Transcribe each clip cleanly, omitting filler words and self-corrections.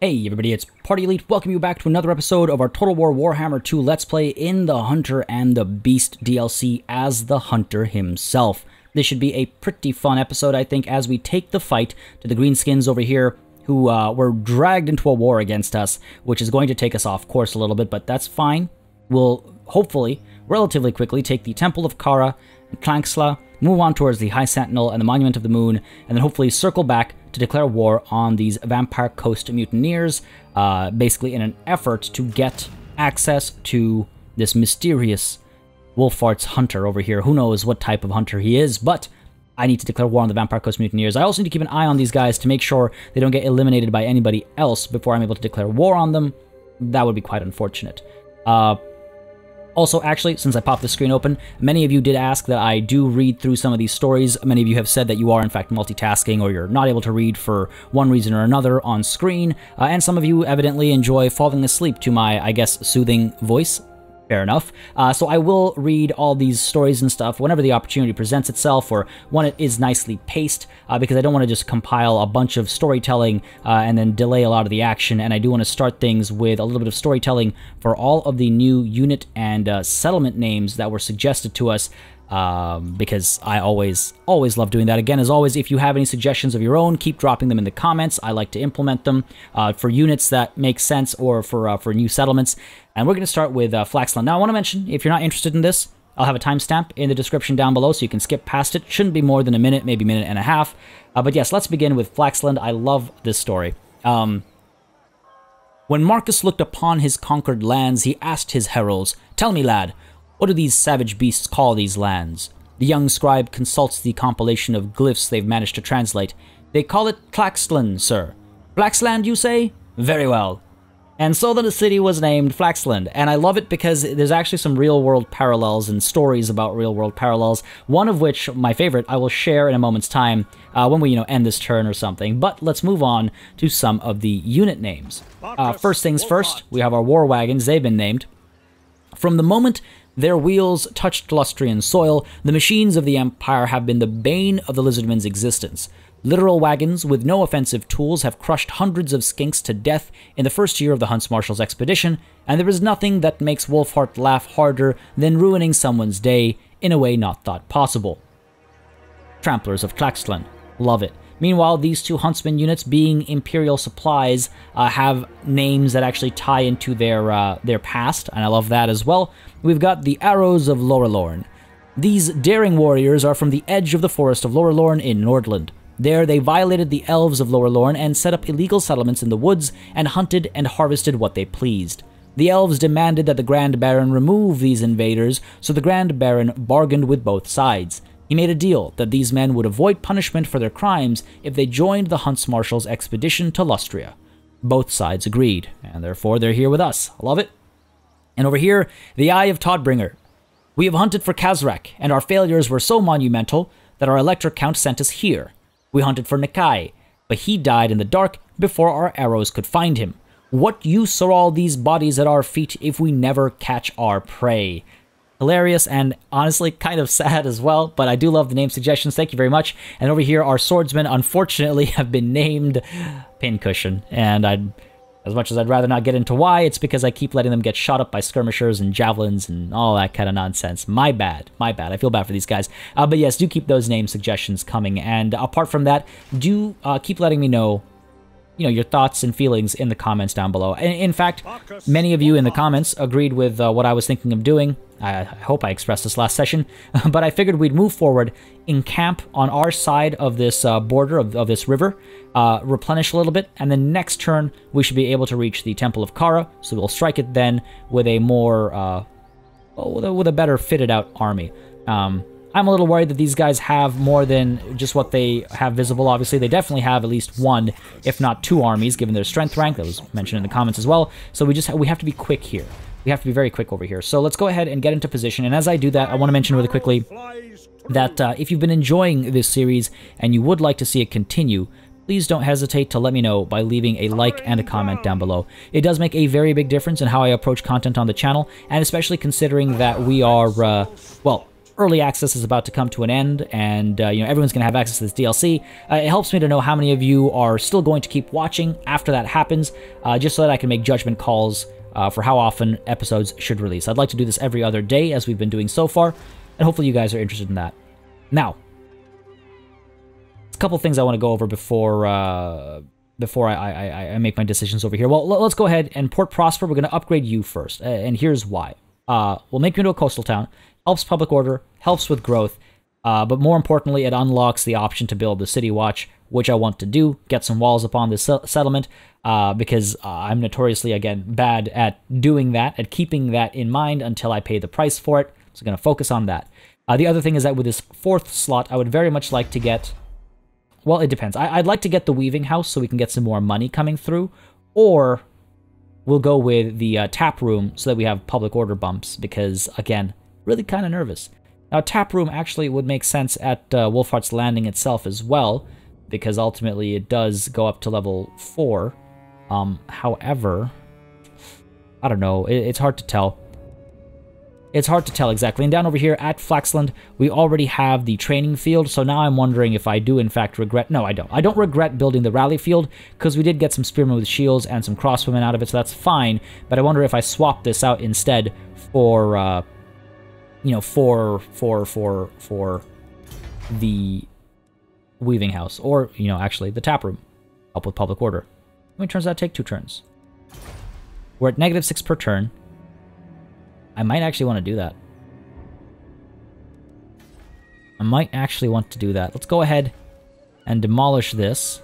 Hey everybody, it's Party Elite. Welcome you back to another episode of our Total War Warhammer 2 Let's Play in the Hunter and the Beast DLC as the Hunter himself. This should be a pretty fun episode, I think, as we take the fight to the Greenskins over here who were dragged into a war against us, which is going to take us off course a little bit, but that's fine. We'll hopefully, relatively quickly, take the Temple of Kara and Klanxla, move on towards the High Sentinel and the Monument of the Moon, and then hopefully circle back to declare war on these Vampire Coast mutineers, basically in an effort to get access to this mysterious Wulfhart's hunter over here. Who knows what type of hunter he is, but I need to declare war on the Vampire Coast mutineers. I also need to keep an eye on these guys to make sure they don't get eliminated by anybody else before I'm able to declare war on them. That would be quite unfortunate. Also, actually, since I popped the screen open, many of you did ask that I do read through some of these stories. Many of you have said that you are, in fact, multitasking or you're not able to read for one reason or another on screen. And some of you evidently enjoy falling asleep to my, I guess, soothing voice. Fair enough. So I will read all these stories and stuff whenever the opportunity presents itself or when it is nicely paced, because I don't want to just compile a bunch of storytelling and then delay a lot of the action, and I do want to start things with a little bit of storytelling for all of the new unit and settlement names that were suggested to us, because I always love doing that. Again, as always, if you have any suggestions of your own, keep dropping them in the comments. I like to implement them for units that make sense or for new settlements. And we're going to start with Flaxland. Now, I want to mention, if you're not interested in this, I'll have a timestamp in the description down below, so you can skip past it. Shouldn't be more than a minute, maybe a minute and a half. But yes, let's begin with Flaxland. I love this story. When Markus looked upon his conquered lands, he asked his heralds, "Tell me, lad, what do these savage beasts call these lands?" The young scribe consults the compilation of glyphs they've managed to translate. "They call it Flaxland, sir." "Flaxland, you say? Very well." And so the city was named Flaxland, and I love it because there's actually some real-world parallels and stories about real-world parallels, one of which, my favorite, I will share in a moment's time when we, end this turn or something. But let's move on to some of the unit names. First things first, we have our war wagons. They've been named. From the moment their wheels touched Lustrian soil, the machines of the Empire have been the bane of the Lizardmen's existence. Literal wagons with no offensive tools have crushed hundreds of skinks to death in the first year of the Hunts-Marshal's expedition, and there is nothing that makes Wulfhart laugh harder than ruining someone's day in a way not thought possible. Tramplers of Flaxland. Love it. Meanwhile, these two huntsman units, being Imperial supplies, have names that actually tie into their past, and I love that as well. We've got the Arrows of Lorelorn. These daring warriors are from the edge of the forest of Lorelorn in Nordland. There, they violated the elves of Lorelorn and set up illegal settlements in the woods and hunted and harvested what they pleased. The elves demanded that the Grand Baron remove these invaders, so the Grand Baron bargained with both sides. He made a deal that these men would avoid punishment for their crimes if they joined the Hunts-Marshal's expedition to Lustria. Both sides agreed, and therefore they're here with us. Love it. And over here, the Eye of Todbringer. We have hunted for Kazrak, and our failures were so monumental that our Elector Count sent us here. We hunted for Nakai, but he died in the dark before our arrows could find him. What use are all these bodies at our feet if we never catch our prey? Hilarious and honestly kind of sad as well, but I do love the name suggestions. Thank you very much. And over here, our swordsmen unfortunately have been named Pincushion, and as much as I'd rather not get into why, it's because I keep letting them get shot up by skirmishers and javelins and all that kind of nonsense. My bad. My bad. I feel bad for these guys. But yes, do keep those name suggestions coming. And apart from that, do keep letting me know, your thoughts and feelings in the comments down below. In fact, many of you in the comments agreed with what I was thinking of doing. I hope I expressed this last session, but I figured we'd move forward, encamp on our side of this border of this river, replenish a little bit, and then next turn we should be able to reach the Temple of Kara, so we'll strike it then with a more, with a better fitted out army. I'm a little worried that these guys have more than just what they have visible. Obviously, they definitely have at least one, if not two armies, given their strength rank. That was mentioned in the comments as well. So we have to be quick here. We have to be very quick over here. So let's go ahead and get into position. And as I do that, I want to mention really quickly that if you've been enjoying this series and you would like to see it continue, please don't hesitate to let me know by leaving a like and a comment down below. It does make a very big difference in how I approach content on the channel, and especially considering that we are, well, early access is about to come to an end, and everyone's going to have access to this DLC, it helps me to know how many of you are still going to keep watching after that happens, just so that I can make judgment calls for how often episodes should release. I'd like to do this every other day, as we've been doing so far, and hopefully you guys are interested in that. Now, a couple things I want to go over before I make my decisions over here. Well, let's go ahead and Port Prosper. We're going to upgrade you first, and here's why. We'll make you into a coastal town. Helps public order, helps with growth, but more importantly, it unlocks the option to build the City Watch, which I want to do. Get some walls upon this settlement, because I'm notoriously, again, bad at doing that, at keeping that in mind until I pay the price for it. So I'm going to focus on that. The other thing is that with this 4th slot, I would very much like to get... Well, it depends. I'd like to get the Weaving House so we can get some more money coming through, or we'll go with the Tap Room so that we have public order bumps, because, again, really kind of nervous. Now, Tap Room actually would make sense at Wulfhart's Landing itself as well, because ultimately it does go up to level 4. However, I don't know. It's hard to tell. It's hard to tell exactly. And down over here at Flaxland, we already have the training field, so now I'm wondering if I do in fact regret... No, I don't. I don't regret building the rally field, because we did get some spearmen with shields and some crossbowmen out of it, so that's fine. But I wonder if I swap this out instead for, for the Weaving House, or, actually the Tap Room. Help with public order. How many turns does that take? 2 turns. We're at -6 per turn. I might actually want to do that. I might actually want to do that. Let's go ahead and demolish this.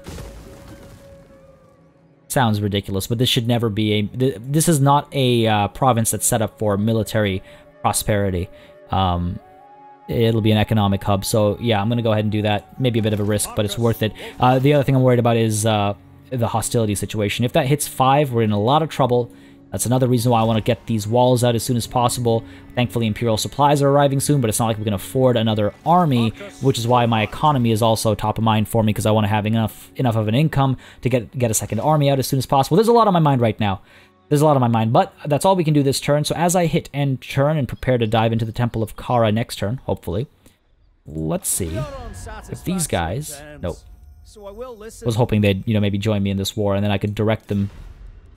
Sounds ridiculous, but this should never be a... This is not a province that's set up for military prosperity. It'll be an economic hub, so yeah, I'm going to go ahead and do that. Maybe a bit of a risk, but it's worth it. The other thing I'm worried about is the hostility situation. If that hits 5, we're in a lot of trouble. That's another reason why I want to get these walls out as soon as possible. Thankfully, Imperial supplies are arriving soon, but it's not like we can afford another army, which is why my economy is also top of mind for me, because I want to have enough of an income to get a second army out as soon as possible. There's a lot on my mind right now. There's a lot on my mind, but that's all we can do this turn. So as I hit end turn and prepare to dive into the Temple of Kara next turn, hopefully, let's see if these guys... Nope. Was hoping they'd, maybe join me in this war, and then I could direct them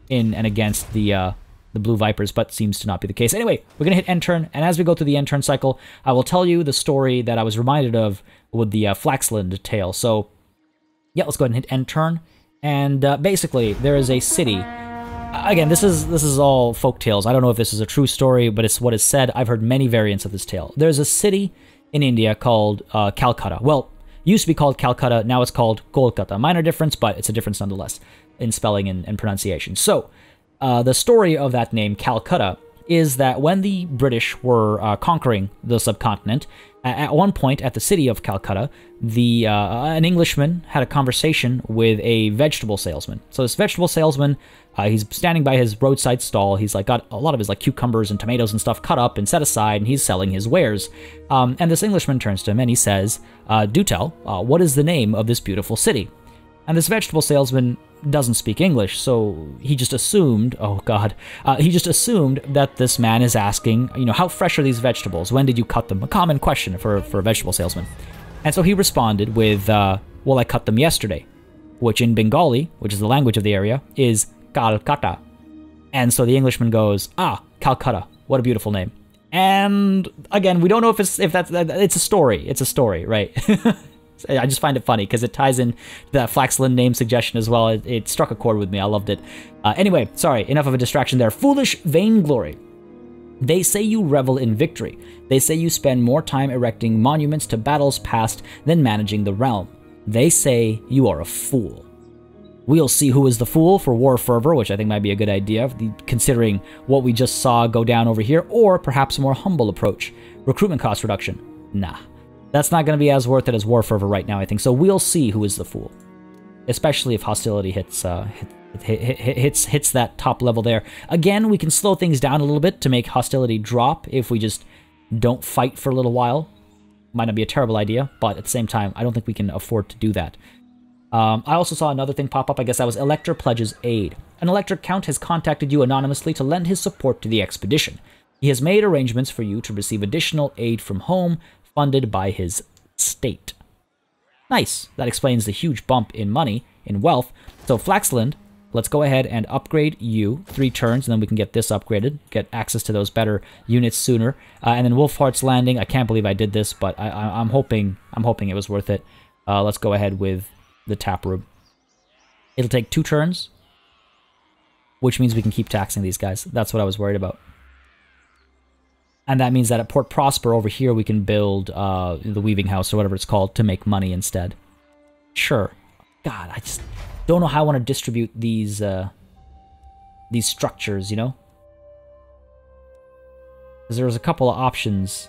in and against the Blue Vipers, but seems to not be the case. Anyway, we're going to hit end turn, and as we go through the end turn cycle, I will tell you the story that I was reminded of with the Flaxland tale. So, yeah, let's go ahead and hit end turn, and basically, there is a city. Again, this is all folk tales. I don't know if this is a true story, but it's what is said. I've heard many variants of this tale. There's a city in India called Calcutta. Well, used to be called Calcutta, now it's called Kolkata. Minor difference, but it's a difference nonetheless in spelling and pronunciation. So, the story of that name, Calcutta, is that when the British were conquering the subcontinent, at one point at the city of Calcutta, an Englishman had a conversation with a vegetable salesman. So this vegetable salesman, he's standing by his roadside stall. He's got a lot of his cucumbers and tomatoes and stuff cut up and set aside, and he's selling his wares. And this Englishman turns to him and he says, "Do tell, what is the name of this beautiful city?" And this vegetable salesman doesn't speak English, so he just assumed, he just assumed that this man is asking, how fresh are these vegetables? When did you cut them? A common question for a vegetable salesman. And so he responded with, well, I cut them yesterday, which in Bengali, which is the language of the area, is Calcutta. And so the Englishman goes, Calcutta, what a beautiful name. And again, we don't know it's a story. It's a story, right? I just find it funny because it ties in that Flaxland name suggestion as well. It struck a chord with me. I loved it. Anyway, sorry, enough of a distraction there. Foolish vainglory. They say you revel in victory. They say you spend more time erecting monuments to battles past than managing the realm. They say you are a fool. We'll see who is the fool for war fervor, which I think might be a good idea, considering what we just saw go down over here, or perhaps a more humble approach. Recruitment cost reduction. Nah. That's not going to be as worth it as war fervor right now, I think. So we'll see who is the fool, especially if hostility hits that top level there. Again, we can slow things down a little bit to make hostility drop if we just don't fight for a little while. Might not be a terrible idea, but at the same time, I don't think we can afford to do that. I also saw another thing pop up. I guess that was Elector pledges aid. An Elector Count has contacted you anonymously to lend his support to the expedition. He has made arrangements for you to receive additional aid from home, funded by his state. Nice. That explains the huge bump in money, in wealth. So Flaxland, let's go ahead and upgrade you 3 turns, and then we can get this upgraded, get access to those better units sooner. And then Wulfhart's Landing, I can't believe I did this, but I'm hoping it was worth it. Let's go ahead with the tap room. It'll take 2 turns, which means we can keep taxing these guys. That's what I was worried about. And that means that at Port Prosper over here, we can build the Weaving House or whatever it's called to make money instead. Sure. God, I just don't know how I want to distribute these structures, you know? Because there was a couple of options.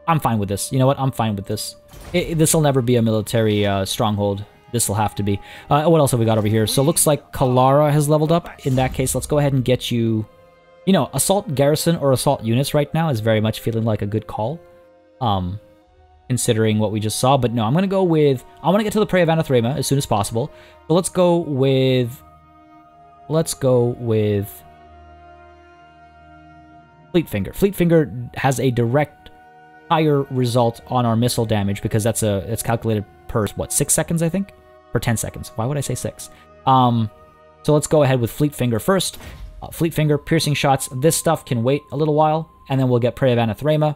I'm fine with this. You know what? I'm fine with this. This will never be a military stronghold. This will have to be. What else have we got over here? So it looks like Kalara has leveled up. In that case, let's go ahead and get you... You know, assault garrison or assault units right now is very much feeling like a good call. Considering what we just saw. But no, I'm going to go with... I want to get to the Prey of Anathrema as soon as possible. So let's go with... Fleetfinger. Fleetfinger has a direct higher result on our missile damage because it's calculated per, what, 6 seconds, I think? Per 10 seconds. Why would I say 6? So let's go ahead with Fleetfinger first. Fleetfinger, piercing shots. This stuff can wait a little while, and then we'll get Prey of Anathrema.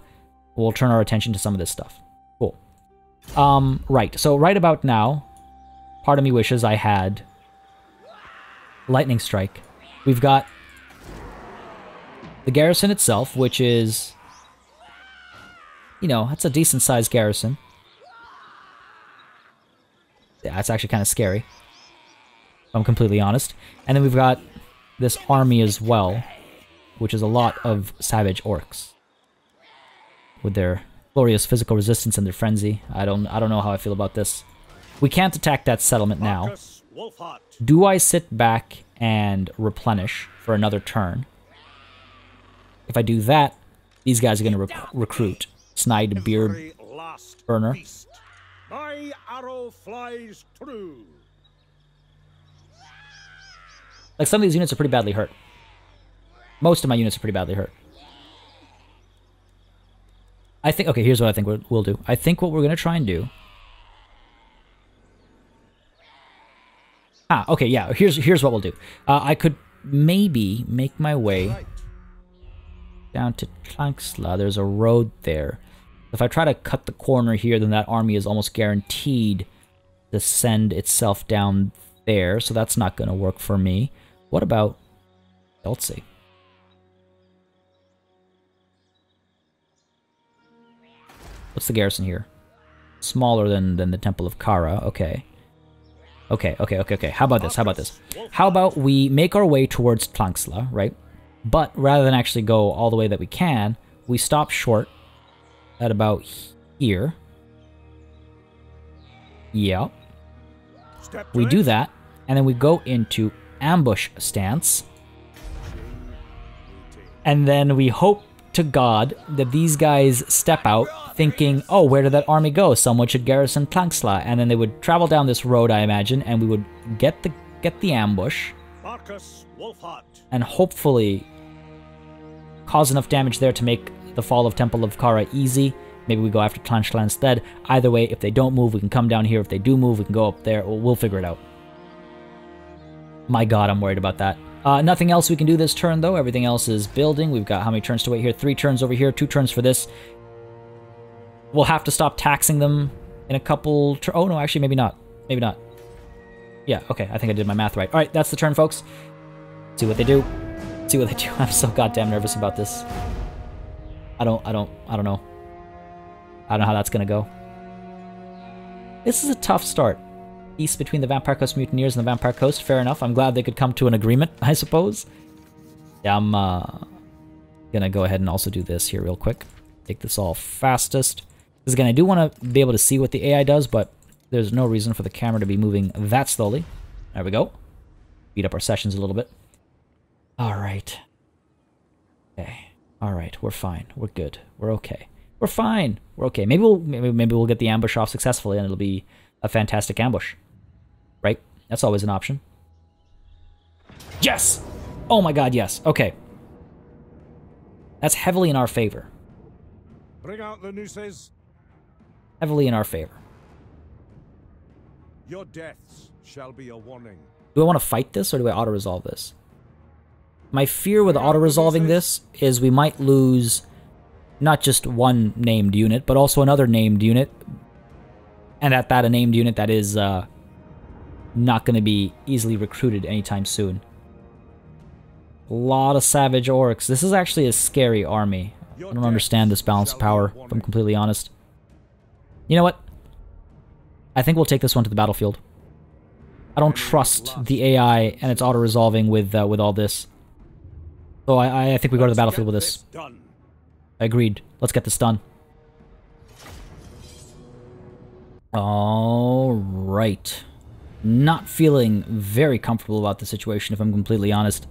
We'll turn our attention to some of this stuff. Cool. Right. So right about now, part of me wishes I had Lightning Strike. We've got the garrison itself, which is, you know, that's a decent-sized garrison. Yeah, it's actually kind of scary, if I'm completely honest. And then we've got this army as well, which is a lot of savage orcs with their glorious physical resistance and their frenzy. I don't know how I feel about this. We can't attack that settlement now. Do I sit back and replenish for another turn? If I do that, these guys are going to recruit. Snide Beard Burner. My arrow flies true. Like, some of these units are pretty badly hurt. Most of my units are pretty badly hurt. I think... Okay, here's what I think we'll do. I think what we're going to try and do... okay, yeah. Here's what we'll do. I could maybe make my way down to Tlanxla. There's a road there. If I try to cut the corner here, then that army is almost guaranteed to send itself down there, so that's not going to work for me. What about... Let's see. What's the garrison here? Smaller than the Temple of Kara. Okay. Okay. How about this? How about we make our way towards Tlanxla, right? But rather than actually go all the way that we can, we stop short at about here. Yeah. We do that, and then we go into ambush stance. And then we hope to God that these guys step out thinking, oh, where did that army go? Someone should garrison Tlanxla. And then they would travel down this road, I imagine, and we would get the ambush. Markus Wulfhart. And hopefully cause enough damage there to make the fall of Temple of Kara easy. Maybe we go after Tlanxla instead. Either way, if they don't move, we can come down here. If they do move, we can go up there. We'll figure it out. My god, I'm worried about that. Nothing else we can do this turn, though. Everything else is building. We've got how many turns to wait here? 3 turns over here, 2 turns for this. We'll have to stop taxing them in a couple... Oh, no, actually, maybe not. Maybe not. Yeah, okay, I think I did my math right. All right, that's the turn, folks. See what they do. See what they do. I'm so goddamn nervous about this. I don't know. I don't know how that's gonna go. This is a tough start. Peace between the Vampire Coast Mutineers and the Vampire Coast. Fair enough. I'm glad they could come to an agreement, I suppose. Yeah, I'm gonna go ahead and also do this here real quick. Take this all fastest. Because again, I do want to be able to see what the AI does, but there's no reason for the camera to be moving that slowly. There we go. Speed up our sessions a little bit. Alright. Okay. Alright, we're fine. We're good. We're okay. We're fine. We're okay. Maybe we'll get the ambush off successfully and it'll be a fantastic ambush. Right? That's always an option. Yes! Oh my god, yes. Okay. That's heavily in our favor. Bring out the nooses. Heavily in our favor. Your deaths shall be a warning. Do I want to fight this, or do I auto-resolve this? My fear with auto-resolving this is we might lose not just one named unit, but also another named unit. And at that, a named unit that is not going to be easily recruited anytime soon. A lot of savage orcs. This is actually a scary army. I don't understand this balance of power, if I'm completely honest. You know what? I think we'll take this one to the battlefield. I don't trust the AI and its auto-resolving with all this. So I think we go to the battlefield with this. Agreed. Let's get this done. Alright. Not feeling very comfortable about the situation, if I'm completely honest.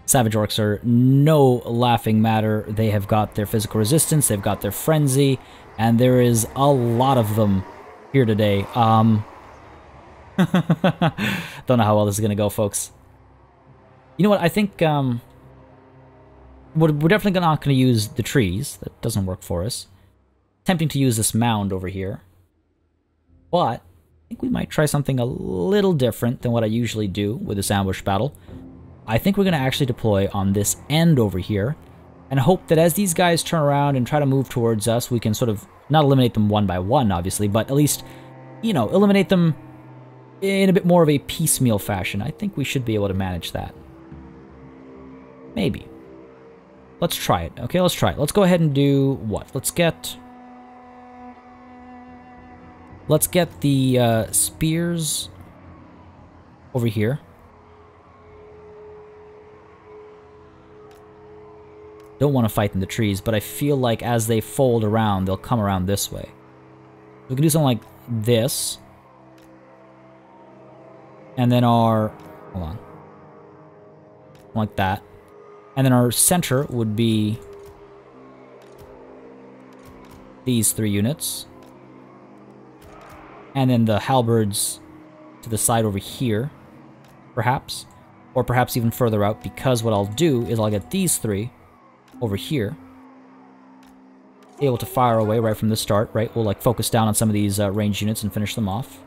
Savage orcs are no laughing matter. They have got their physical resistance, they've got their frenzy, and there is a lot of them here today. Don't know how well this is going to go, folks. You know what, I think we're definitely not going to use the trees. That doesn't work for us. Tempting to use this mound over here. But I think we might try something a little different than what I usually do with this ambush battle. I think we're going to actually deploy on this end over here, and hope that as these guys turn around and try to move towards us, we can sort of, not eliminate them one by one, obviously, but at least, you know, eliminate them in a bit more of a piecemeal fashion. I think we should be able to manage that. Maybe. Let's try it. Okay, let's try it. Let's go ahead and do what? Let's get the spears over here. Don't want to fight in the trees, but I feel like as they fold around, they'll come around this way. We can do something like this. And then our... hold on. Like that. And then our center would be these 3 units. And then the halberds to the side over here, perhaps. Or perhaps even further out, because what I'll do is I'll get these 3 over here, able to fire away right from the start, right? We'll like focus down on some of these ranged units and finish them off.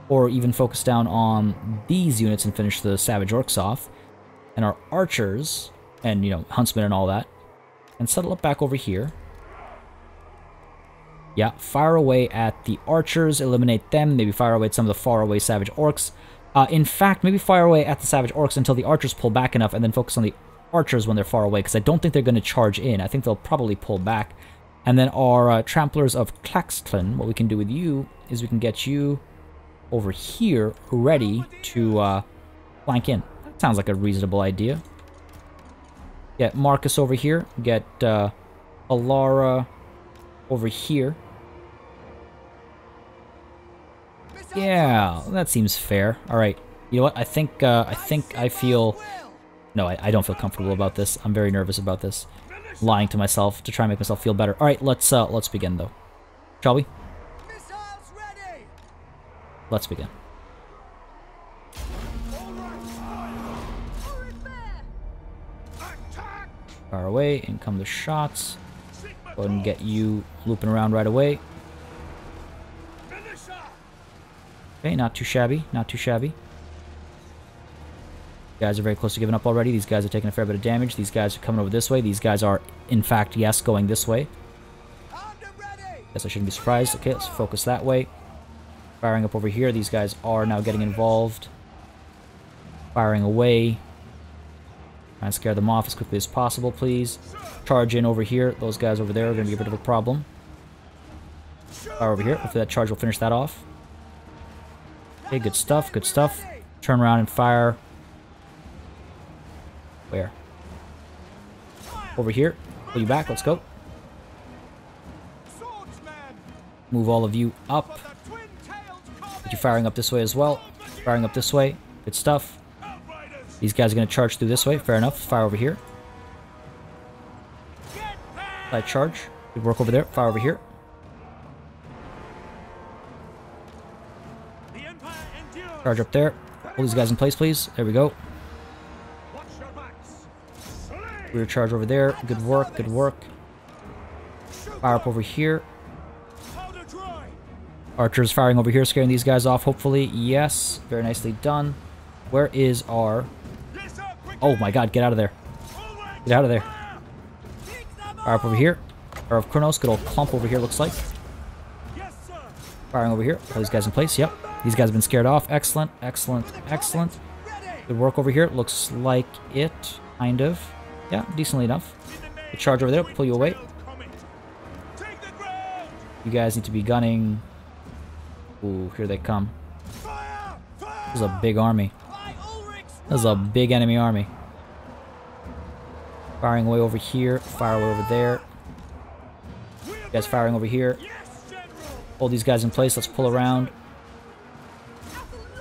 Or even focus down on these units and finish the savage orcs off. And our archers, and, you know, huntsmen and all that, and settle up back over here. Yeah, fire away at the archers, eliminate them, maybe fire away at some of the far away savage orcs. In fact, maybe fire away at the savage orcs until the archers pull back enough, and then focus on the archers when they're far away, because I don't think they're going to charge in. I think they'll probably pull back. And then our Tramplers of Claxton, what we can do with you is we can get you over here ready to flank in. That sounds like a reasonable idea. Get Markus over here. Get Alara over here. Yeah, that seems fair. Alright, you know what? I think I feel... No, I don't feel comfortable about this. I'm very nervous about this. Lying to myself to try and make myself feel better. Alright, let's begin, though. Shall we? Let's begin. Far away, in come the shots. Go ahead and get you looping around right away. Okay, not too shabby, not too shabby. Guys are very close to giving up already. These guys are taking a fair bit of damage. These guys are coming over this way. These guys are, in fact, yes, going this way. Guess I shouldn't be surprised. Okay, let's focus that way. Firing up over here. These guys are now getting involved. Firing away. Try and scare them off as quickly as possible, please. Charge in over here. Those guys over there are going to be a bit of a problem. Fire over here. Hopefully that charge will finish that off. Okay, good stuff, good stuff. Turn around and fire. Where? Over here. Pull you back. Let's go. Move all of you up. Get you firing up this way as well. Firing up this way. Good stuff. These guys are going to charge through this way. Fair enough. Fire over here. Side charge. Good work over there. Fire over here. Charge up there. Hold these guys in place, please. There we go. Rear charge over there. Good work, good work. Fire up over here. Archers firing over here, scaring these guys off, hopefully. Yes, very nicely done. Where is our... Oh my god, get out of there. Get out of there. Fire up over here. Fire of Kronos, good old clump over here, looks like. Firing over here. All these guys in place, yep. These guys have been scared off. Excellent, excellent, excellent. Good work over here. Looks like it, kind of. Yeah, decently enough. Good charge over there, pull you away. You guys need to be gunning. Ooh, here they come. This is a big army. This is a big enemy army. Firing away over here. Fire away over there. You guys firing over here. Hold these guys in place. Let's pull around.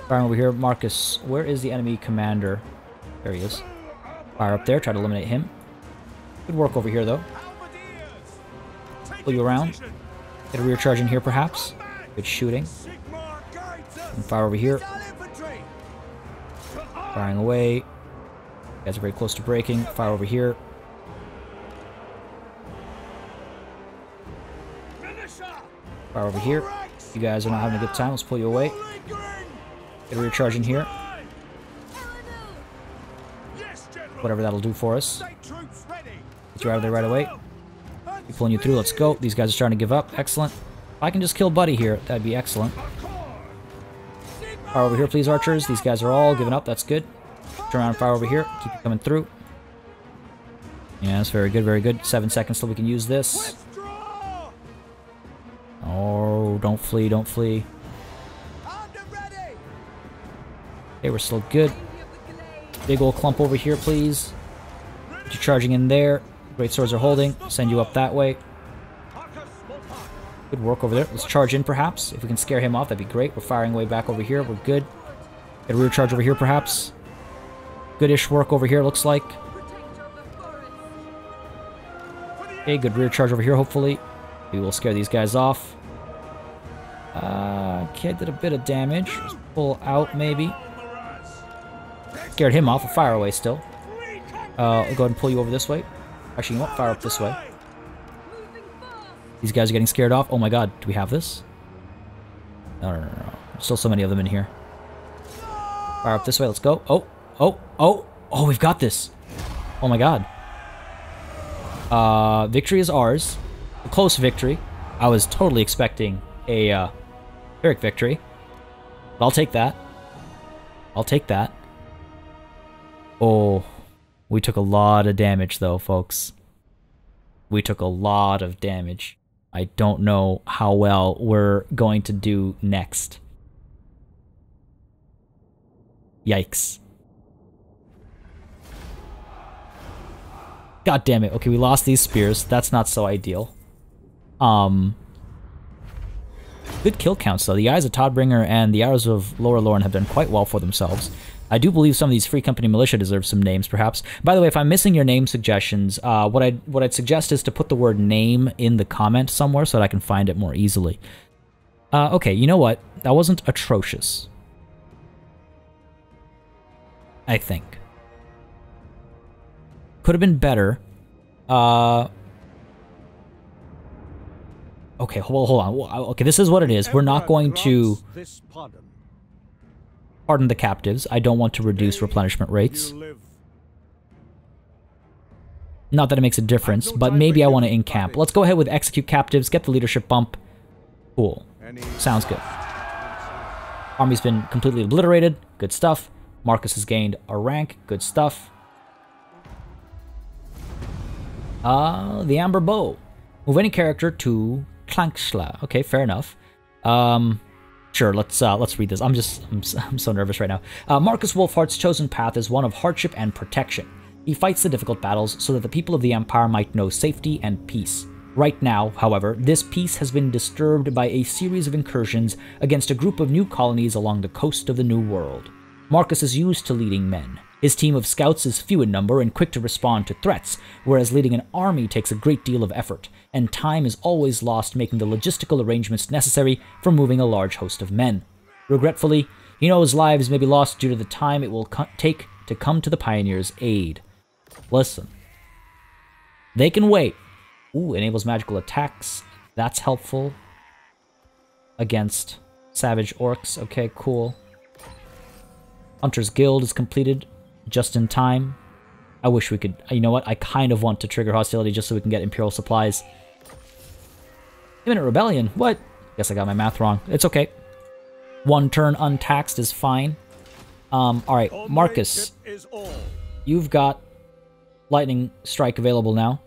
Firing over here. Markus, where is the enemy commander? There he is. Fire up there. Try to eliminate him. Good work over here, though. Pull you around. Get a rear charge in here, perhaps. Good shooting. And fire over here. Firing away. You guys are very close to breaking. Fire over here. Fire over here. You guys are not having a good time. Let's pull you away. Get a rear charge in here. Whatever that'll do for us. Get you out of there right away. Keep pulling you through. Let's go. These guys are starting to give up. Excellent. If I can just kill Buddy here, that'd be excellent. Fire over here, please, archers. These guys are all giving up. That's good. Turn around and fire over here. Keep it coming through. Yes, very good, very good. 7 seconds till we can use this. Oh, don't flee, don't flee. Okay, we're still good. Big old clump over here, please. Get you charging in there. Great swords are holding. Send you up that way. Good work over there. Let's charge in, perhaps. If we can scare him off, that'd be great. We're firing way back over here. We're good. Get a rear charge over here, perhaps. Goodish work over here, looks like. Okay, good rear charge over here, hopefully. We will scare these guys off. Okay, did a bit of damage. Let's pull out, maybe. Scared him off. We'll fire away still. I'll go ahead and pull you over this way. Actually, you know what? Fire up this way. These guys are getting scared off. Oh my god, do we have this? No. There's still so many of them in here. Fire up this way, let's go. Oh, we've got this. Oh my god. Victory is ours. A close victory. I was totally expecting a Pyrrhic victory. But I'll take that. I'll take that. Oh, we took a lot of damage though, folks. We took a lot of damage. I don't know how well we're going to do next. Yikes. God damn it. Okay, we lost these spears. That's not so ideal. Good kill counts, though. The Eyes of Todbringer and the Arrows of Lower Lorne have done quite well for themselves. I do believe some of these Free Company militia deserve some names, perhaps. By the way, if I'm missing your name suggestions, what I'd suggest is to put the word name in the comment somewhere so that I can find it more easily. Okay, you know what? That wasn't atrocious. I think. Could have been better. Okay, hold on. Okay, this is what it is. We're not going to pardon the captives. I don't want to reduce replenishment rates. Not that it makes a difference, but maybe I want to encamp. Let's go ahead with execute captives, get the leadership bump. Cool. Sounds good. Army's been completely obliterated. Good stuff. Markus has gained a rank. Good stuff. The Amber Bow. Move any character to Klankschla. Okay, fair enough. Sure, let's read this. I'm so nervous right now. Markus Wulfhart's chosen path is one of hardship and protection. He fights the difficult battles so that the people of the Empire might know safety and peace. Right now, however, this peace has been disturbed by a series of incursions against a group of new colonies along the coast of the New World. Markus is used to leading men. His team of scouts is few in number and quick to respond to threats, whereas leading an army takes a great deal of effort, and time is always lost making the logistical arrangements necessary for moving a large host of men. Regretfully, he knows lives may be lost due to the time it will take to come to the Pioneers' aid. Listen, They can wait. Ooh, enables magical attacks. That's helpful. Against savage orcs. Okay, cool. Hunter's Guild is completed just in time. I wish we could... You know what? I kind of want to trigger hostility just so we can get Imperial supplies. Imminent Rebellion? What? Guess I got my math wrong. It's okay. 1 turn untaxed is fine. Alright, Markus. You've got Lightning Strike available now.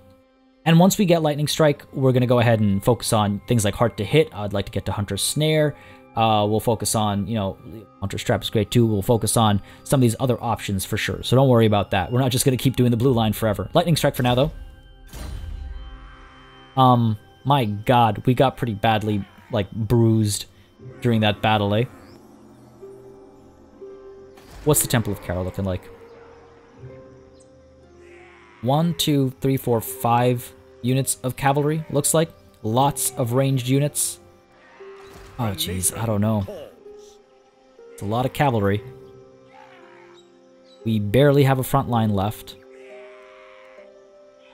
And once we get Lightning Strike, we're going to go ahead and focus on things like Heart to Hit. I'd like to get to Hunter's Snare. We'll focus on, you know, Hunter's Trap is great too. We'll focus on some of these other options for sure. So don't worry about that. We're not just going to keep doing the blue line forever. Lightning Strike for now, though. My god, we got pretty badly, like, bruised during that battle, eh? What's the Temple of Kara looking like? 1, 2, 3, 4, 5 units of cavalry, looks like. Lots of ranged units. Oh, jeez, I don't know. It's a lot of cavalry. We barely have a front line left.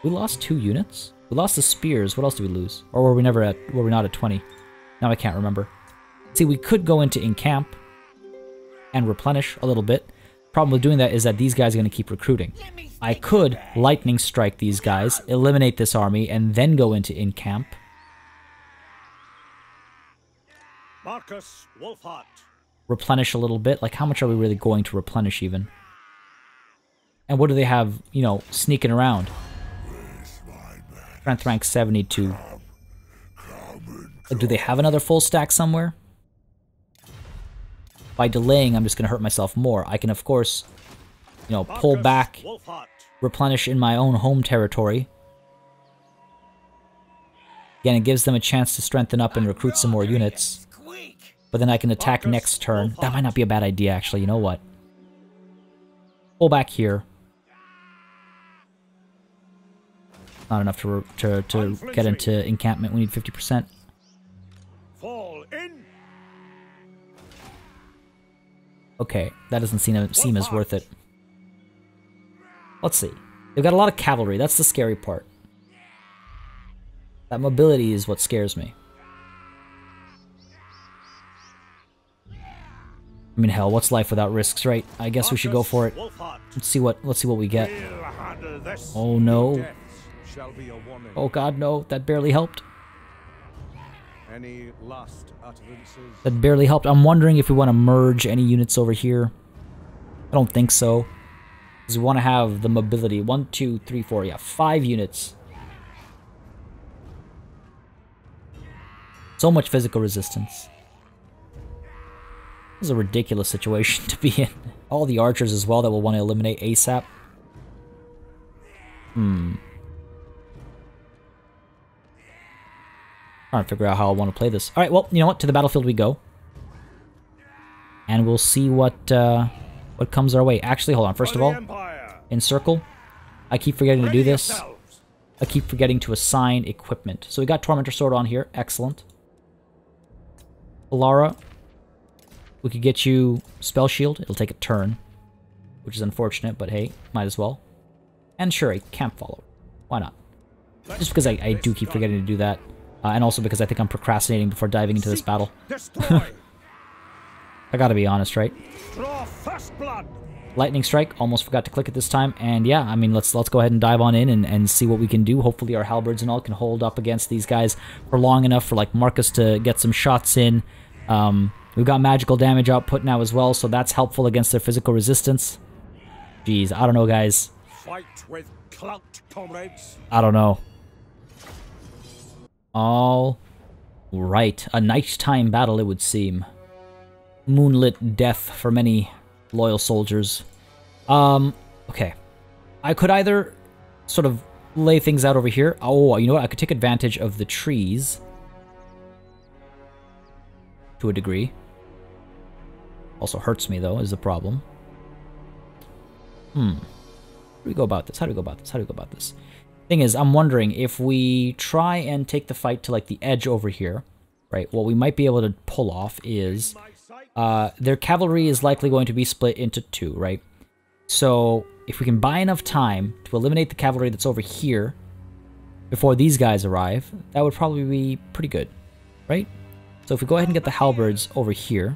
We lost 2 units? We lost the spears. What else did we lose? Or were we not at 20? Now I can't remember. See, we could go into encamp and replenish a little bit. Problem with doing that is that these guys are going to keep recruiting. I could lightning strike these guys, eliminate this army, and then go into encamp. Markus Wulfhart. Replenish a little bit. Like, how much are we really going to replenish even? And what do they have, you know, sneaking around? Strength rank 72. Do they have another full stack somewhere? By delaying, I'm just going to hurt myself more. I can, of course, you know, pull back, replenish in my own home territory. Again, it gives them a chance to strengthen up and recruit some more units. But then I can attack next turn. That might not be a bad idea, actually. You know what? Pull back here. Not enough to get into encampment. We need 50%. Fall in. Okay, that doesn't seem as worth it. Let's see. They've got a lot of cavalry. That's the scary part. That mobility is what scares me. I mean, hell, what's life without risks, right? I guess we should go for it. Let's see what we get. Oh no. Oh god, no. That barely helped. Any last utterances? That barely helped. I'm wondering if we want to merge any units over here. I don't think so. Because we want to have the mobility. 1, 2, 3, 4. Yeah, 5 units. So much physical resistance. This is a ridiculous situation to be in. All the archers as well that will want to eliminate ASAP. Trying to figure out how I want to play this. Alright, well, you know what? To the battlefield we go. And we'll see what comes our way. Actually, hold on. First of all, encircle. I keep forgetting to do this. I keep forgetting to assign equipment. So we got Tormentor Sword on here. Excellent. Alara. We could get you Spell Shield. It'll take a turn. Which is unfortunate, but hey, might as well. And sure, a Camp Follower. Why not? Just because I do keep forgetting to do that. And also because I think I'm procrastinating before diving into this battle. I gotta be honest, right? Lightning Strike, almost forgot to click it this time. And yeah, I mean, let's go ahead and dive on in and see what we can do. Hopefully our halberds and all can hold up against these guys for long enough for like Markus to get some shots in. We've got magical damage output now as well, so that's helpful against their physical resistance. Jeez, I don't know, guys. Fight with clout, comrades. I don't know. All right, a nighttime battle, it would seem. Moonlit death for many loyal soldiers. Okay. I could either sort of lay things out over here. Oh, you know what? I could take advantage of the trees. To a degree. Also hurts me, though, is the problem. How do we go about this? How do we go about this? How do we go about this? Thing is, I'm wondering if we try and take the fight to, like, the edge over here, right? What we might be able to pull off is... their cavalry is likely going to be split into 2, right? So, if we can buy enough time to eliminate the cavalry that's over here, before these guys arrive, that would probably be pretty good, right? So if we go ahead and get the halberds over here,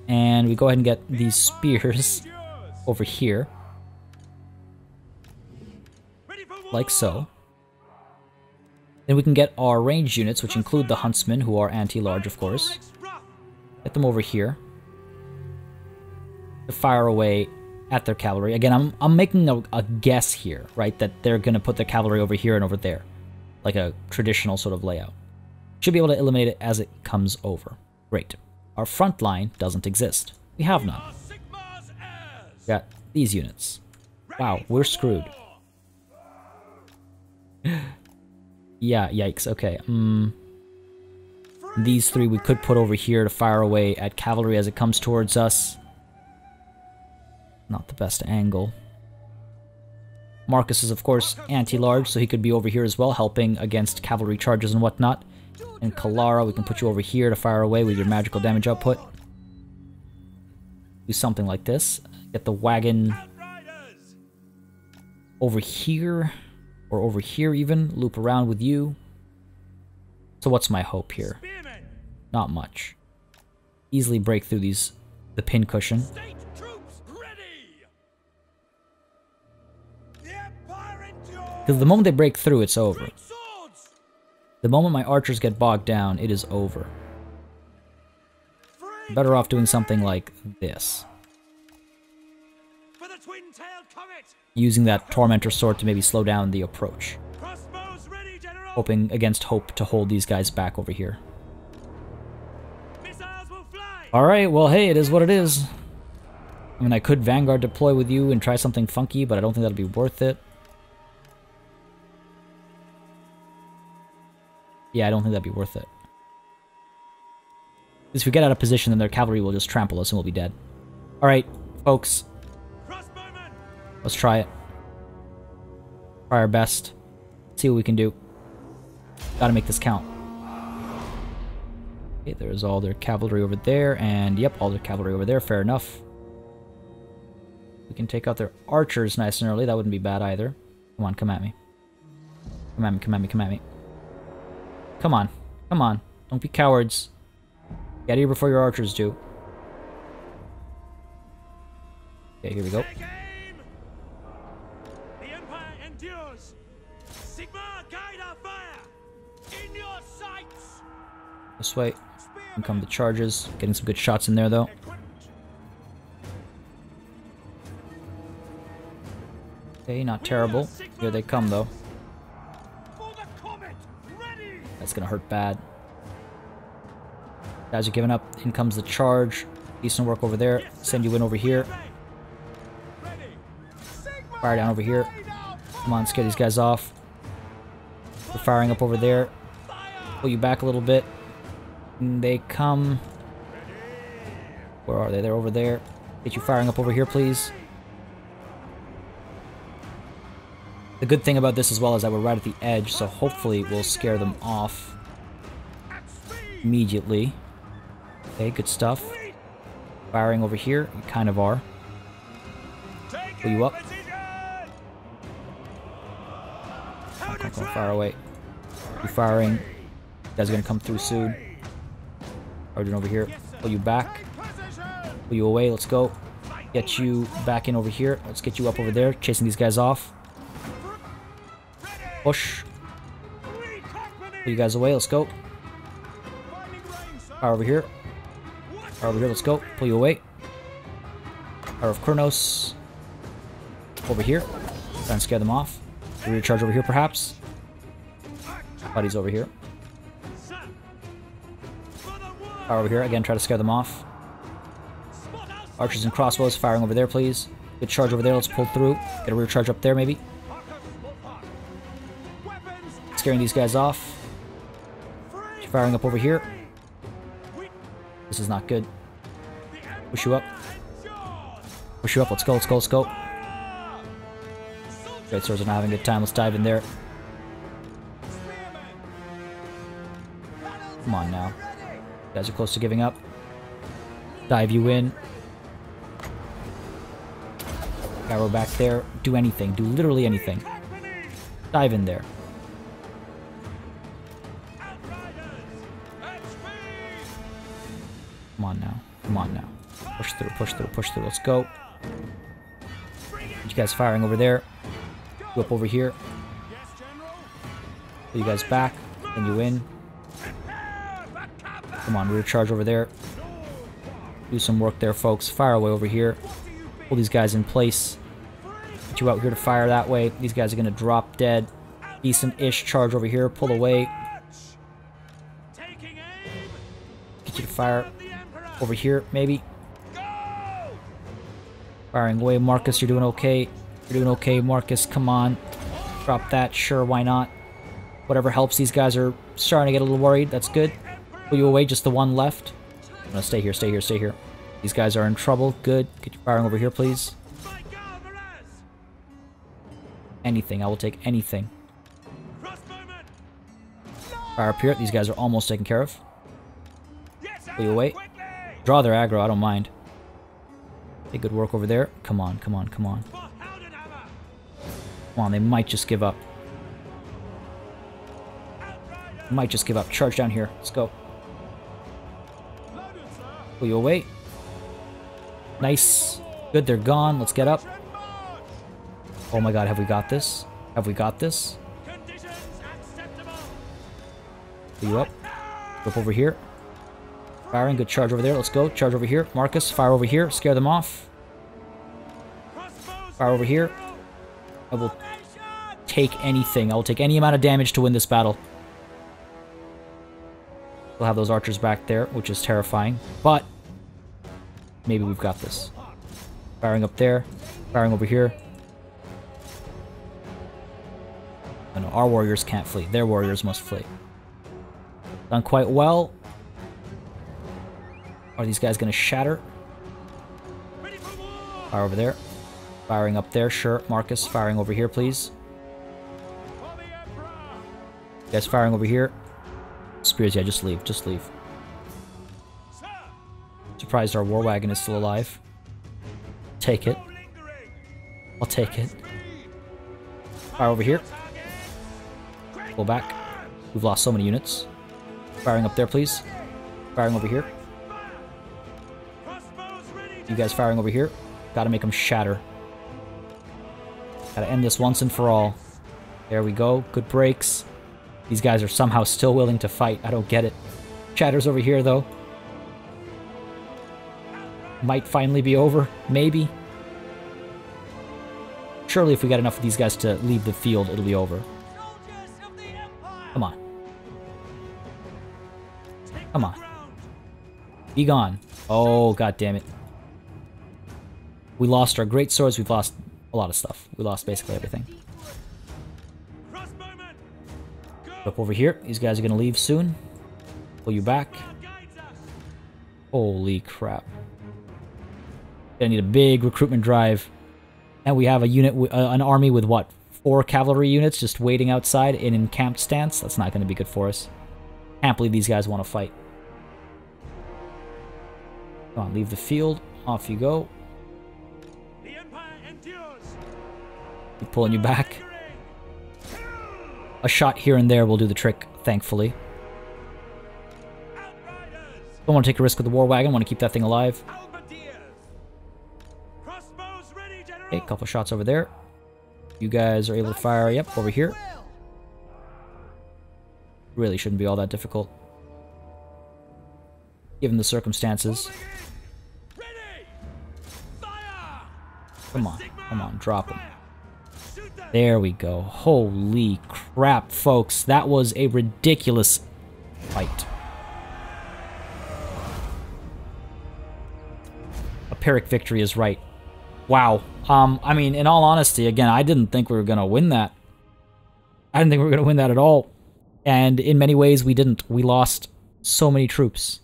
and we go ahead and get these spears over here, like so, then we can get our ranged units, which include the huntsmen, who are anti-large, of course. Get them over here to fire away at their cavalry. Again, I'm making a guess here, right? That they're going to put their cavalry over here and over there, like a traditional sort of layout. Should be able to eliminate it as it comes over. Great. Our front line doesn't exist. We have none. We got these units. Wow, we're screwed. Yeah, yikes. Okay. These three we could put over here to fire away at cavalry as it comes towards us. Not the best angle. Markus is, of course, anti-large, so he could be over here as well, helping against cavalry charges and whatnot. And Kalara, we can put you over here to fire away with your magical damage output. Do something like this. Get the wagon over here, or over here even. Loop around with you. So what's my hope here? Not much. Easily break through the pin cushion. Because the moment they break through, it's over. The moment my archers get bogged down, it is over. Better off doing something like this. Using that Tormentor sword to maybe slow down the approach. Hoping against hope to hold these guys back over here. Alright, well hey, it is what it is. I mean, I could Vanguard deploy with you and try something funky, but I don't think that'll be worth it. Yeah, I don't think that'd be worth it. If we get out of position, then their cavalry will just trample us and we'll be dead. Alright, folks. Let's try it. Try our best. See what we can do. Gotta make this count. Okay, there's all their cavalry over there, and yep, all their cavalry over there, fair enough. We can take out their archers nice and early, that wouldn't be bad either. Come on, come at me. Come at me, come at me, come at me. Come on, come on. Don't be cowards. Get here before your archers do. Okay, here we go. The Empire endures. Sigma, guide our fire. In your sights. This way. And come the charges. Getting some good shots in there, though. Okay, not terrible. Here they come, though. That's gonna hurt bad. Guys are giving up. In comes the charge. Decent work over there. Send you in over here. Fire down over here. Come on, scare these guys off. We're firing up over there. Pull you back a little bit. And they come. Where are they? They're over there. Get you firing up over here, please. The good thing about this as well is that we're right at the edge, so hopefully we'll scare them off immediately. Okay, good stuff. Firing over here. You kind of are. Pull you up. Come, fire away. You're firing. You guys are going to come through soon. Sergeant over here. Pull you back. Pull you away. Let's go. Get you back in over here. Let's get you up over there. Chasing these guys off. Push. Pull you guys away. Let's go. Fire over here. Fire over here. Let's go. Pull you away. Power of Kronos. Over here. Try and scare them off. Rear charge over here, perhaps. Buddy's over here. Power over here. Again, try to scare them off. Archers and crossbows firing over there, please. Good charge over there. Let's pull through. Get a rear charge up there, maybe. Scaring these guys off. Firing up over here. This is not good. Push you up. Push you up. Let's go, let's go, let's go. Great swords are not having a good time. Let's dive in there. Come on now. You guys are close to giving up. Dive you in. Arrow back there. Do anything. Do literally anything. Dive in there. Come on now. Come on now. Push through, push through, push through. Let's go. You guys firing over there. Go up over here. Pull you guys back. Then you in. Come on, rear charge over there. Do some work there, folks. Fire away over here. Pull these guys in place. Get you out here to fire that way. These guys are going to drop dead. Decent-ish charge over here. Pull away. Get you to fire over here, maybe. Firing away. Marcus, you're doing okay. You're doing okay, Marcus. Come on. Drop that. Sure, why not? Whatever helps. These guys are starting to get a little worried. That's good. Pull you away. Just the one left. I'm going to stay here, stay here, stay here. These guys are in trouble. Good. Get you firing over here, please. Anything. I will take anything. Fire up here. These guys are almost taken care of. Pull you away. Draw their aggro. I don't mind. Okay, good work over there. Come on, come on, come on. Come on, they might just give up. Might just give up. Charge down here. Let's go. Pull you away. Nice. Good, they're gone. Let's get up. Oh my god, have we got this? Have we got this? Pull you up. Go up over here. Firing, good charge over there. Let's go. Charge over here. Marcus, fire over here. Scare them off. Fire over here. I will take anything. I will take any amount of damage to win this battle. We'll have those archers back there, which is terrifying. But maybe we've got this. Firing up there. Firing over here. Oh no, our warriors can't flee. Their warriors must flee. Done quite well. Are these guys going to shatter? Fire over there. Firing up there, sure. Marcus, firing over here, please. You guys firing over here. Spears, yeah, just leave. Just leave. Surprised our war wagon is still alive. Take it. I'll take it. Fire over here. Pull back. We've lost so many units. Firing up there, please. Firing over here. You guys firing over here. Gotta make them shatter. Gotta end this once and for all. There we go. Good breaks. These guys are somehow still willing to fight. I don't get it. Shatters over here, though. Might finally be over. Maybe. Surely if we get enough of these guys to leave the field, it'll be over. Come on. Come on. Be gone. Oh, god damn it. We lost our great swords. We've lost a lot of stuff. We lost basically everything. Up over here. These guys are going to leave soon. Pull you back. Holy crap. Gonna need a big recruitment drive. And we have a unit, an army with what? 4 cavalry units just waiting outside in encamped stance. That's not going to be good for us. Can't believe these guys want to fight. Come on, leave the field. Off you go. Keep pulling you back. A shot here and there will do the trick, thankfully. Don't want to take a risk with the war wagon. Want to keep that thing alive. Okay, a couple shots over there. You guys are able to fire, yep, over here. Really shouldn't be all that difficult, given the circumstances. Come on, drop them. There we go. Holy crap, folks. That was a ridiculous fight. A Pyrrhic victory is right. Wow. I mean, in all honesty, again, I didn't think we were going to win that. I didn't think we were going to win that at all. And in many ways, we didn't. We lost so many troops.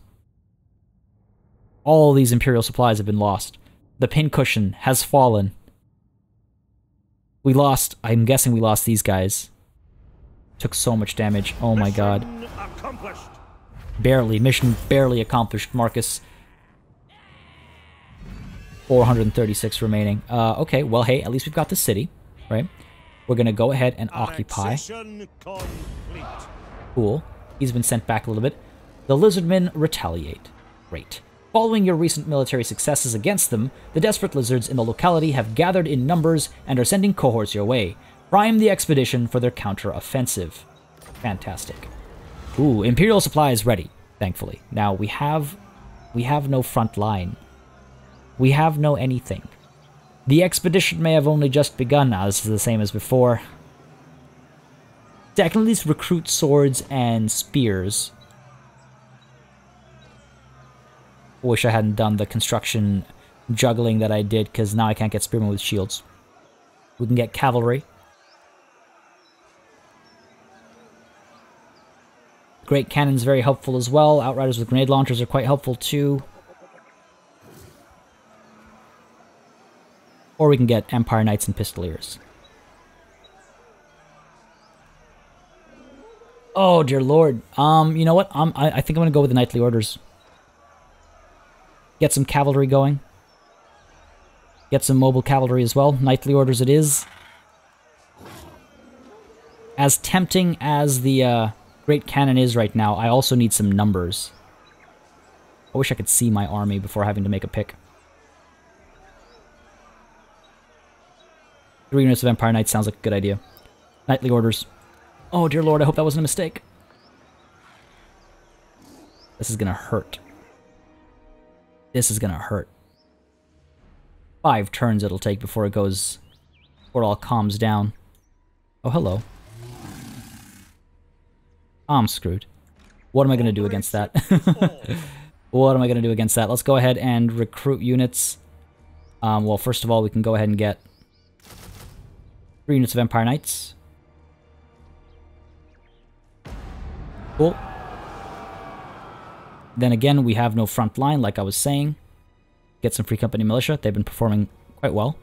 All these Imperial supplies have been lost. The pincushion has fallen. We lost, I'm guessing we lost these guys. Took so much damage. Oh my god. Barely. Mission barely accomplished, Marcus. 436 remaining. Okay, well, hey, at least we've got the city, right? We're going to go ahead and occupy. Annexation complete. Cool. He's been sent back a little bit. The Lizardmen retaliate. Great. Following your recent military successes against them, the desperate lizards in the locality have gathered in numbers and are sending cohorts your way. Prime the expedition for their counter-offensive. Fantastic. Ooh, Imperial supplies ready, thankfully. Now, we have no front line. We have no anything. The expedition may have only just begun, as the same as before. I can at least recruit swords and spears. Wish I hadn't done the construction juggling that I did, because now I can't get spearmen with shields. We can get cavalry. Great cannon's very helpful as well. Outriders with grenade launchers are quite helpful too. Or we can get Empire Knights and Pistoliers. Oh dear lord. You know what? I think I'm gonna go with the Knightly Orders. Get some cavalry going. Get some mobile cavalry as well. Knightly Orders it is. As tempting as the Great Cannon is right now, I also need some numbers. I wish I could see my army before having to make a pick. 3 units of Empire Knights sounds like a good idea. Knightly Orders. Oh dear lord, I hope that wasn't a mistake. This is gonna hurt. This is gonna hurt. 5 turns it'll take before it goes... before it all calms down. Oh, hello. I'm screwed. What am I gonna do against that? What am I gonna do against that? Let's go ahead and recruit units. Well, first of all, we can go ahead and get 3 units of Empire Knights. Cool. Then again, we have no front line, like I was saying. Get some Free Company Militia. They've been performing quite well.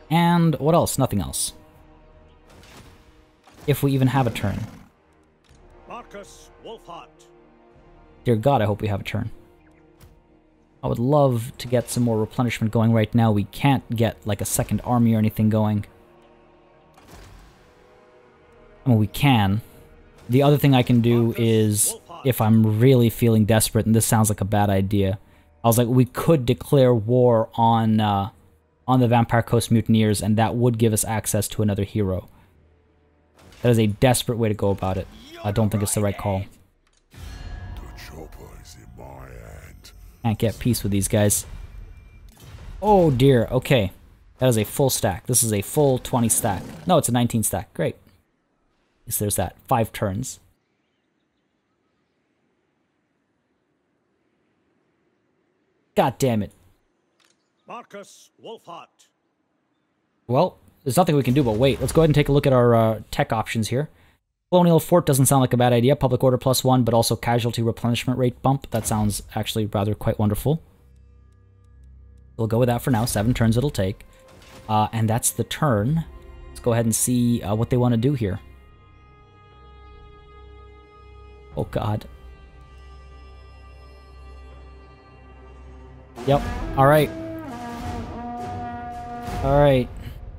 And what else? Nothing else. If we even have a turn. Markus Wulfhart. Dear God, I hope we have a turn. I would love to get some more replenishment going right now. We can't get like a second army or anything going. I mean, we can. The other thing I can do is, if I'm really feeling desperate, and this sounds like a bad idea, I was like, we could declare war on the Vampire Coast Mutineers, and that would give us access to another hero. That is a desperate way to go about it. I don't think it's the right call. Can't get peace with these guys. Oh dear, okay. That is a full stack. This is a full 20 stack. No, it's a 19 stack. Great. Yes, there's that. 5 turns. God damn it. Markus Wulfhart. Well, there's nothing we can do but wait. Let's go ahead and take a look at our tech options here. Colonial Fort doesn't sound like a bad idea. Public Order +1, but also casualty replenishment rate bump. That sounds actually rather quite wonderful. We'll go with that for now. 7 turns it'll take. And that's the turn. Let's go ahead and see what they want to do here. Oh god. Yep. Alright. Alright.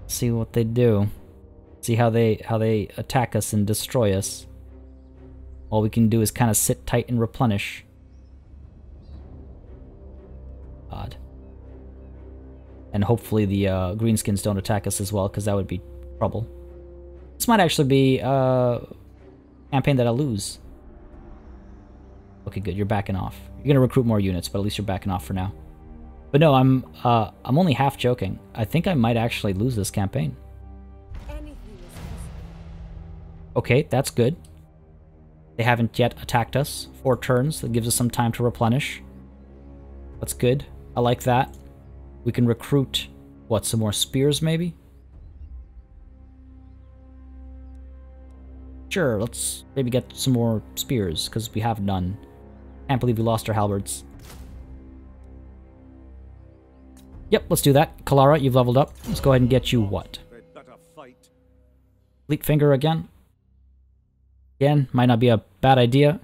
See what they do. See how they attack us and destroy us. All we can do is kind of sit tight and replenish. God. And hopefully the greenskins don't attack us as well, because that would be trouble. This might actually be a campaign that I'll lose. Okay, good. You're backing off. You're gonna recruit more units, but at least you're backing off for now. But no, I'm only half joking. I think I might actually lose this campaign. Okay, that's good. They haven't yet attacked us. 4 turns. That gives us some time to replenish. That's good. I like that. We can recruit, what, some more spears maybe? Sure, let's maybe get some more spears, because we have none. Can't believe we lost our halberds. Yep, let's do that. Kalara, you've leveled up. Let's go ahead and get you what? Fleet Finger again. Again, might not be a bad idea.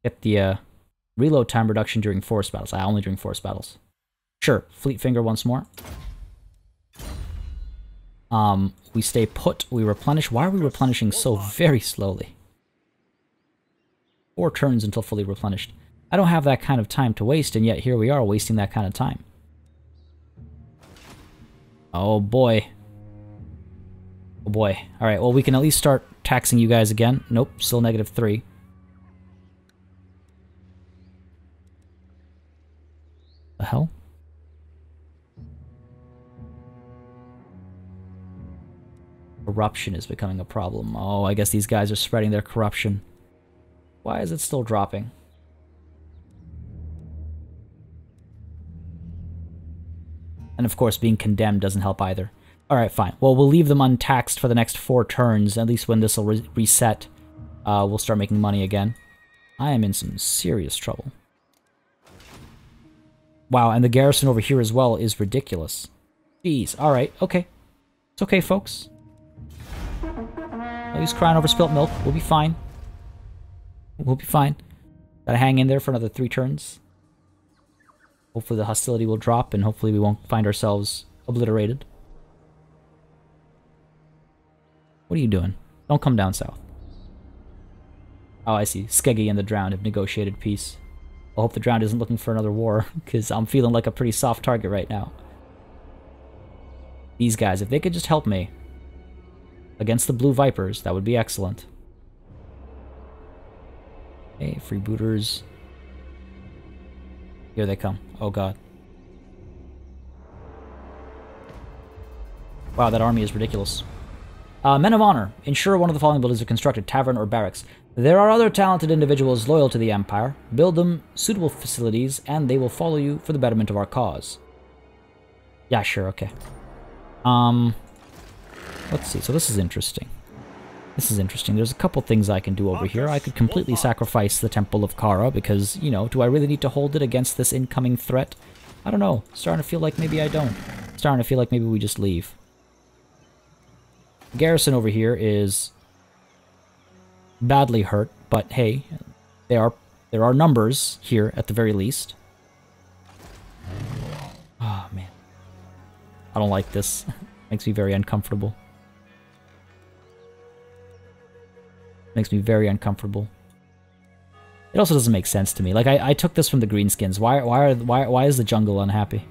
Get the reload time reduction during forest battles. Only during forest battles. Sure, Fleet Finger once more. We stay put, we replenish. Why are we replenishing so very slowly? 4 turns until fully replenished. I don't have that kind of time to waste, and yet here we are wasting that kind of time. Oh boy. Oh boy. Alright, well we can at least start taxing you guys again. Nope, still -3. The hell? Corruption is becoming a problem. Oh, I guess these guys are spreading their corruption. Why is it still dropping? And of course, being condemned doesn't help either. Alright, fine. Well, we'll leave them untaxed for the next 4 turns. At least when this will reset, we'll start making money again. I am in some serious trouble. Wow, and the garrison over here as well is ridiculous. Jeez, alright, okay. It's okay, folks. I'll use crying over spilt milk. We'll be fine. We'll be fine. Gotta hang in there for another 3 turns. Hopefully the hostility will drop, and hopefully we won't find ourselves obliterated. What are you doing? Don't come down south. Oh, I see. Skeggy and the Drowned have negotiated peace. I hope the Drowned isn't looking for another war, because I'm feeling like a pretty soft target right now. These guys, if they could just help me against the Blue Vipers, that would be excellent. Okay, freebooters. Here they come. Oh god. Wow, that army is ridiculous. Men of Honor. Ensure one of the following buildings are constructed: tavern or barracks. There are other talented individuals loyal to the Empire. Build them suitable facilities, and they will follow you for the betterment of our cause. Yeah, sure, okay. Let's see. So this is interesting. This is interesting. There's a couple things I can do over here. I could completely sacrifice the Temple of Kara because, you know, do I really need to hold it against this incoming threat? I don't know. Starting to feel like maybe I don't. Starting to feel like maybe we just leave. Garrison over here is badly hurt, but hey, there are numbers here at the very least. Oh man. I don't like this. Makes me very uncomfortable. Makes me very uncomfortable. It also doesn't make sense to me. Like I took this from the Greenskins. Why is the jungle unhappy?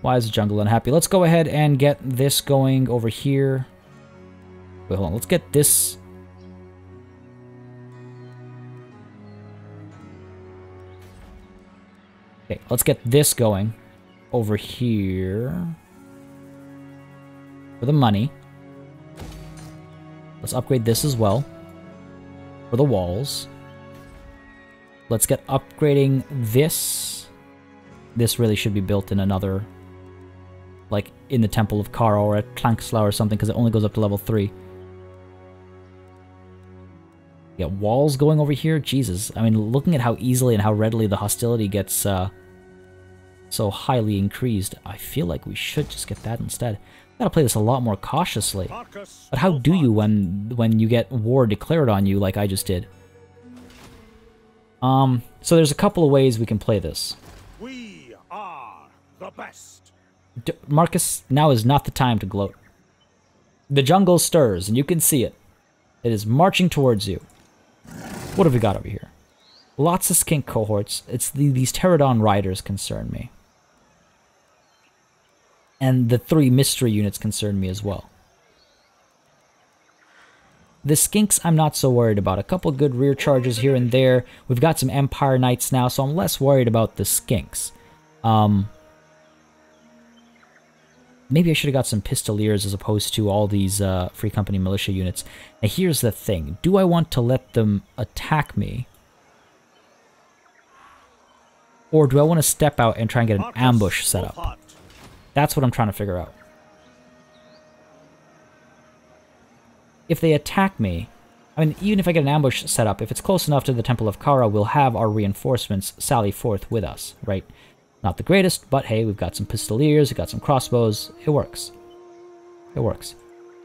Why is the jungle unhappy? Let's go ahead and get this going over here. Wait, hold on. Let's get this. Okay, let's get this going over here for the money. Let's upgrade this as well for the walls. Let's get upgrading this. This really should be built in another, like in the Temple of Kara or at Tlanksla or something, because it only goes up to level 3. Yeah, walls going over here. Jesus, I mean, looking at how easily and how readily the hostility gets so highly increased, I feel like we should just get that instead. Gotta play this a lot more cautiously. But how do you when you get war declared on you like I just did? So there's a couple of ways we can play this. We are the best. Marcus, now is not the time to gloat. The jungle stirs, and you can see it. It is marching towards you. What have we got over here? Lots of skink cohorts. It's these Pterodon riders concern me. And the 3 mystery units concern me as well. The skinks I'm not so worried about. A couple good rear charges here and there. We've got some Empire Knights now, so I'm less worried about the skinks. Maybe I should have got some Pistoliers as opposed to all these Free Company militia units. Now here's the thing. Do I want to let them attack me? Or do I want to step out and try and get an ambush set up? That's what I'm trying to figure out. If they attack me, I mean, even if I get an ambush set up, if it's close enough to the Temple of Kara, we'll have our reinforcements sally forth with us, right? Not the greatest, but hey, we've got some Pistoliers, we've got some crossbows. It works. It works.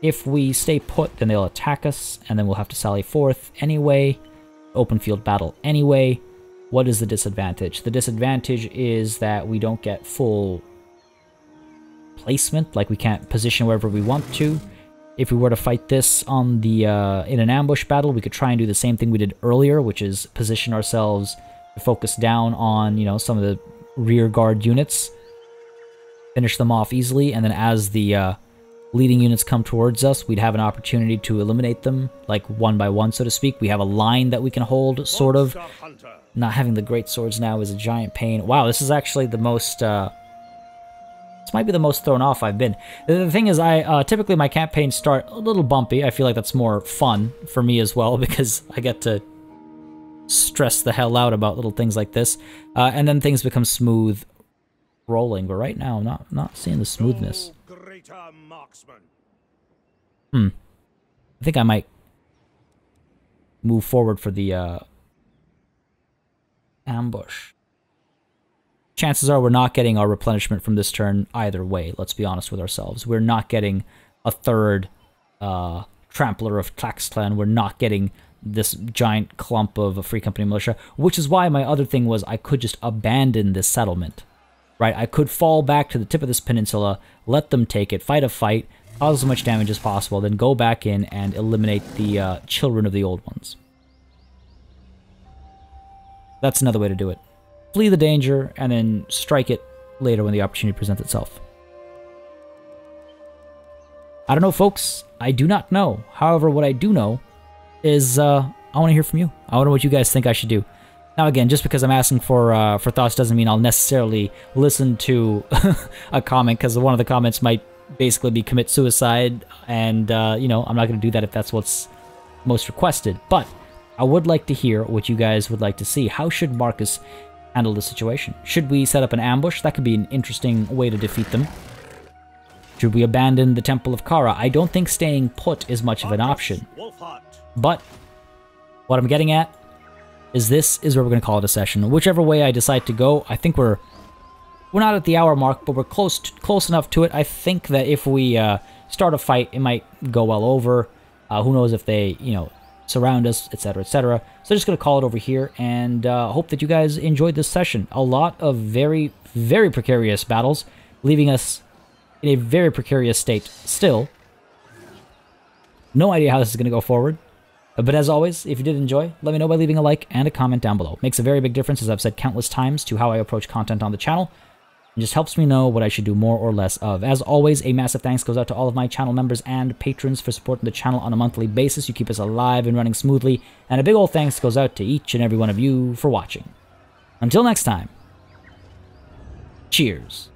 If we stay put, then they'll attack us, and then we'll have to sally forth anyway. Open field battle anyway. What is the disadvantage? The disadvantage is that we don't get full placement, like we can't position wherever we want to. If we were to fight this on the in an ambush battle, we could try and do the same thing we did earlier, which is position ourselves to focus down on, you know, some of the rear guard units, finish them off easily, and then as the leading units come towards us, we'd have an opportunity to eliminate them, like one by one, so to speak. We have a line that we can hold, sort of. Not having the great swords now is a giant pain. Wow, this is actually the most, this might be the most thrown off I've been. The thing is, typically my campaigns start a little bumpy. I feel like that's more fun for me as well, because I get to stress the hell out about little things like this. And then things become smooth rolling, but right now I'm not seeing the smoothness. I think I might move forward for the ambush. Chances are we're not getting our replenishment from this turn either way, let's be honest with ourselves. We're not getting a third Trampler of Tlaxclan. We're not getting this giant clump of a Free Company militia, which is why my other thing was I could just abandon this settlement. Right? I could fall back to the tip of this peninsula, let them take it, fight a fight, cause as much damage as possible, then go back in and eliminate the children of the old ones. That's another way to do it. Flee the danger, and then strike it later when the opportunity presents itself. I don't know, folks. I do not know. However, what I do know is I want to hear from you. I want to know what you guys think I should do. Now, again, just because I'm asking for thoughts doesn't mean I'll necessarily listen to a comment, because one of the comments might basically be commit suicide, and, you know, I'm not going to do that if that's what's most requested. But I would like to hear what you guys would like to see. How should Markus handle the situation? Should we set up an ambush? That could be an interesting way to defeat them. Should we abandon the Temple of Kara? I don't think staying put is much of an option. But what I'm getting at is this is where we're going to call it a session. Whichever way I decide to go, I think we're not at the hour mark, but we're close enough to it. I think that if we start a fight, it might go well over. Who knows if they, you know, surround us, etc., etc. So just going to call it over here, and hope that you guys enjoyed this session. A lot of very, very precarious battles, leaving us in a very precarious state still. No idea how this is going to go forward. But as always, if you did enjoy, let me know by leaving a like and a comment down below. Makes a very big difference, as I've said countless times, to how I approach content on the channel. It just helps me know what I should do more or less of. As always, a massive thanks goes out to all of my channel members and patrons for supporting the channel on a monthly basis. You keep us alive and running smoothly. And a big old thanks goes out to each and every one of you for watching. Until next time, cheers.